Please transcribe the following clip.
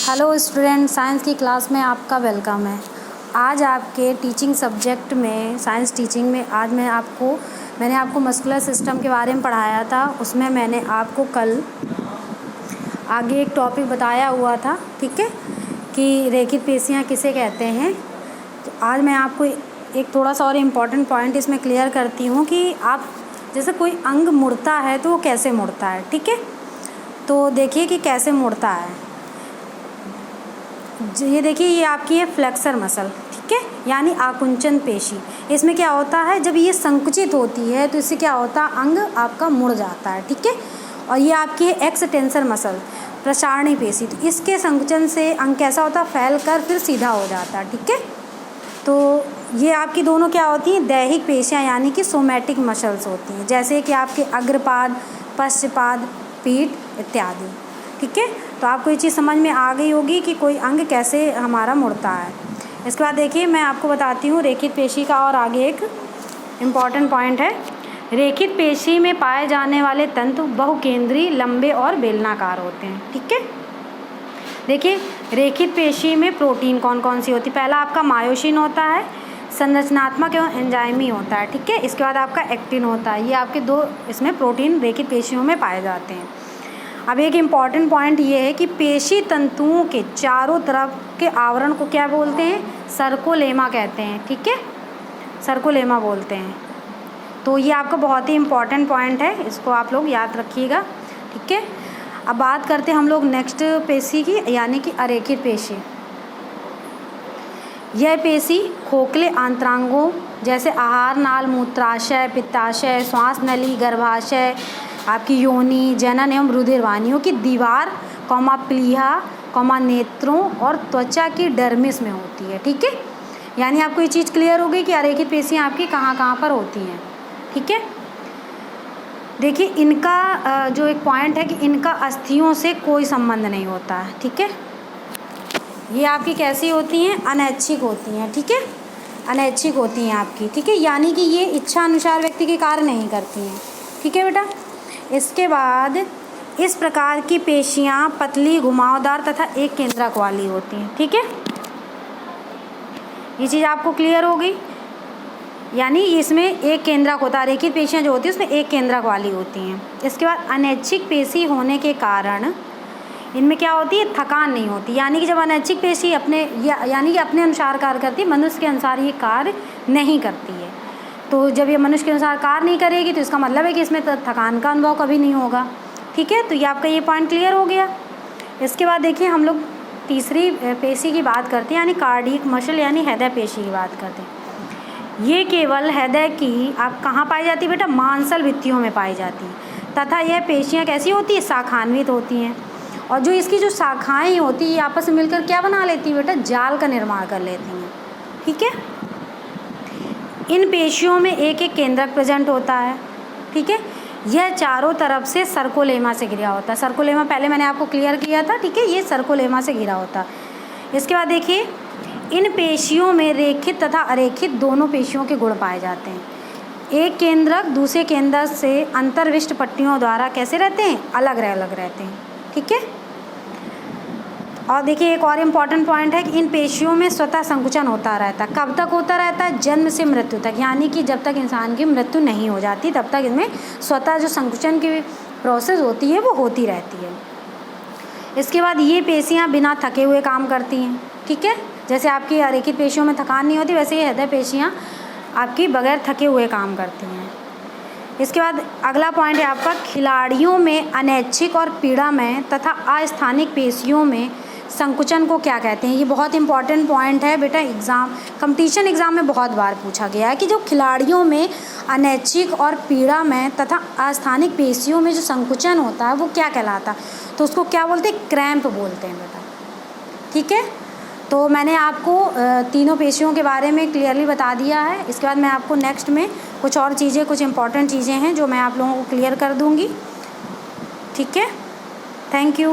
Hello student, science की class में आपका वेलकम है। आज आपके टीचिंग सब्जेक्ट में, साइंस टीचिंग में, आज मैंने आपको मस्कुलर सिस्टम के बारे में पढ़ाया था। उसमें मैंने आपको कल आगे एक टॉपिक बताया हुआ था, ठीक है, कि रेखित पेशियाँ किसे कहते हैं। तो आज मैं आपको एक थोड़ा सा और इम्पॉर्टेंट पॉइंट इसमें क्लियर करती हूँ कि आप जैसे कोई अंग मुड़ता है तो वो कैसे मुड़ता है, ठीक है। तो देखिए कि कैसे मुड़ता है। ये देखिए, ये आपकी है फ्लेक्सर मसल, ठीक है, यानी आकुंचन पेशी। इसमें क्या होता है, जब ये संकुचित होती है तो इससे क्या होता है, अंग आपका मुड़ जाता है, ठीक है। और ये आपकी है एक्सटेंसर मसल, प्रसारणी पेशी। तो इसके संकुचन से अंग कैसा होता है, फैल कर फिर सीधा हो जाता है, ठीक है। तो ये आपकी दोनों क्या होती हैं, दैहिक पेशियाँ यानी कि सोमैटिक मसल्स होती हैं, जैसे कि आपके अग्रपाद, पश्चपाद, पीठ इत्यादि, ठीक है। तो आपको ये चीज़ समझ में आ गई होगी कि कोई अंग कैसे हमारा मुड़ता है। इसके बाद देखिए, मैं आपको बताती हूँ रेखित पेशी का और आगे एक इम्पॉर्टेंट पॉइंट है। रेखित पेशी में पाए जाने वाले तंतु बहुकेंद्रीय, लंबे और बेलनाकार होते हैं, ठीक है। देखिए, रेखित पेशी में प्रोटीन कौन कौन सी होती है। पहला आपका मायोसिन होता है, संरचनात्मक एवं एंजाइमी होता है, ठीक है। इसके बाद आपका एक्टिन होता है। ये आपके दो इसमें प्रोटीन रेखित पेशियों में पाए जाते हैं। अब एक इम्पॉर्टेंट पॉइंट ये है कि पेशी तंतुओं के चारों तरफ के आवरण को क्या बोलते हैं, सर्कोलेमा कहते हैं, ठीक है, सर्कोलेमा बोलते हैं। तो ये आपका बहुत ही इम्पॉर्टेंट पॉइंट है, इसको आप लोग याद रखिएगा, ठीक है। अब बात करते हैं हम लोग नेक्स्ट पेशी की, यानी कि अरेखित पेशी। यह पेशी खोखले आंतरांगों जैसे आहार नाल, मूत्राशय, पित्ताशय, श्वास नली, गर्भाशय, आपकी योनि, जनन एवं रुधिर वाहिनियों की दीवार, प्लीहा, नेत्रों और त्वचा की डर्मिस में होती है, ठीक है। यानी आपको ये चीज़ क्लियर हो गई कि अरेखित पेशियाँ आपकी कहाँ कहाँ पर होती हैं, ठीक है। देखिए, इनका जो एक पॉइंट है कि इनका अस्थियों से कोई संबंध नहीं होता है, ठीक है। ये आपकी कैसी होती हैं, अनैच्छिक होती हैं, ठीक है, अनैच्छिक होती हैं आपकी, ठीक है। यानी कि ये इच्छा अनुसार व्यक्ति के कार्य नहीं करती हैं, ठीक है बेटा। इसके बाद इस प्रकार की पेशियाँ पतली, घुमावदार तथा एक केंद्रक वाली होती हैं, ठीक है। ये चीज़ आपको क्लियर हो गई, यानी इसमें एक केंद्रक होता है। रेखित पेशियाँ जो होती हैं उसमें एक केंद्रक वाली होती हैं। इसके बाद अनैच्छिक पेशी होने के कारण इनमें क्या होती है, थकान नहीं होती। यानी कि जब अनैच्छिक पेशी यानी कि अपने अनुसार कार्य करती है, मनुष्य के अनुसार ये कार्य नहीं करती है। तो जब ये मनुष्य के अनुसार कार्य नहीं करेगी तो इसका मतलब है कि इसमें थकान का अनुभव कभी नहीं होगा, ठीक है। तो ये आपका ये पॉइंट क्लियर हो गया। इसके बाद देखिए, हम लोग तीसरी पेशी की बात करते हैं, यानी कार्डियक मसल, यानी हृदय पेशी की बात करते हैं। ये केवल हृदय की आप कहाँ पाई जाती है बेटा, मांसल भित्तियों में पाई जाती है तथा यह पेशियाँ कैसी होती है, शाखान्वित होती हैं। और जो इसकी जो शाखाएँ होती है, आपस में मिलकर क्या बना लेती है बेटा, जाल का निर्माण कर लेती हैं, ठीक है। इन पेशियों में एक एक केंद्रक प्रेजेंट होता है, ठीक है। यह चारों तरफ से सर्कोलेमा से घिरा होता है। सर्कोलेमा पहले मैंने आपको क्लियर किया था, ठीक है, ये सर्कोलेमा से घिरा होता है। इसके बाद देखिए, इन पेशियों में रेखित तथा अरेखित दोनों पेशियों के गुण पाए जाते हैं। एक केंद्रक दूसरे केंद्रक से अंतर्विष्ट पट्टियों द्वारा कैसे रहते हैं, अलग रहते हैं, ठीक है। और देखिए, एक और इम्पॉर्टेंट पॉइंट है कि इन पेशियों में स्वतः संकुचन होता रहता है। कब तक होता रहता है, जन्म से मृत्यु तक, यानी कि जब तक इंसान की मृत्यु नहीं हो जाती तब तक इनमें स्वतः जो संकुचन की प्रोसेस होती है वो होती रहती है। इसके बाद ये पेशियाँ बिना थके हुए काम करती हैं, ठीक है। जैसे आपकी अरेखित पेशियों में थकान नहीं होती, वैसे ये हृदय पेशियाँ आपकी बगैर थके हुए काम करती हैं। इसके बाद अगला पॉइंट है आपका, खिलाड़ियों में अनैच्छिक और पीड़ामय तथा अस्थानिक पेशियों में संकुचन को क्या कहते हैं। ये बहुत इंपॉर्टेंट पॉइंट है बेटा, कंपटीशन एग्जाम में बहुत बार पूछा गया है कि जो खिलाड़ियों में अनैच्छिक और पीड़ामय तथा अस्थानिक पेशियों में जो संकुचन होता है वो क्या कहलाता है, तो उसको क्या बोलते हैं, क्रैम्प बोलते हैं बेटा, ठीक है। तो मैंने आपको तीनों पेशियों के बारे में क्लियरली बता दिया है। इसके बाद मैं आपको नेक्स्ट में कुछ और चीज़ें, कुछ इंपॉर्टेंट चीज़ें हैं जो मैं आप लोगों को क्लियर कर दूँगी, ठीक है। Thank you.